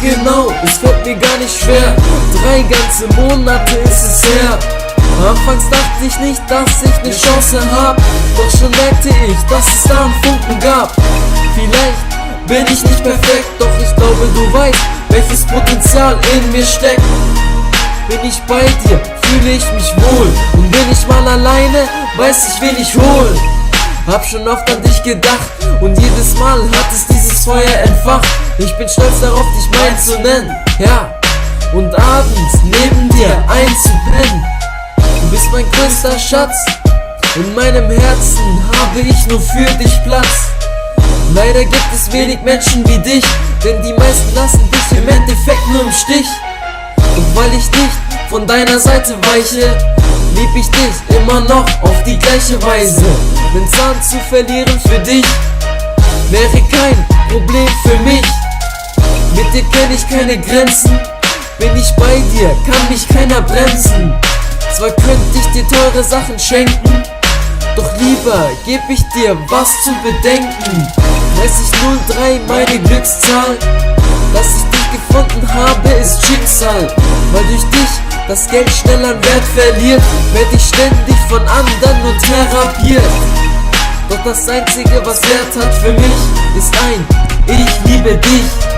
genau, es fällt mir gar nicht schwer. 3 ganze Monate ist es her. Anfangs dachte ich nicht, dass ich ne Chance hab, doch schon merkte ich, dass es da einen Funken gab. Vielleicht bin ich nicht perfekt, doch ich glaube du weißt, welches Potenzial in mir steckt. Bin ich bei dir, fühle ich mich wohl, und bin ich mal alleine, weiß ich, wen ich hol. Hab schon oft an dich gedacht, und jedes Mal hat es dieses Feuer entfacht. Ich bin stolz darauf, dich mein zu nennen, ja, und abends neben dir einzupennen. Du bist mein größter Schatz, in meinem Herzen habe ich nur für dich Platz. Leider gibt es wenig Menschen wie dich, denn die meisten lassen dich im Endeffekt nur im Stich. Und weil ich nicht von deiner Seite weiche, lieb ich dich immer noch auf die gleiche Weise. Den Zahn zu verlieren für dich wäre kein Problem für mich. Mit dir kenn ich keine Grenzen, bin ich bei dir, kann mich keiner bremsen. Zwar könnte ich dir teure Sachen schenken, doch lieber geb ich dir was zu bedenken. 3003 meine Glückszahl, dass ich dich gefunden habe ist Schicksal. Weil durch dich das Geld schnell an Wert verliert, werd ich ständig von anderen nur therapiert. Doch das einzige was Wert hat für mich ist ein Ich liebe dich.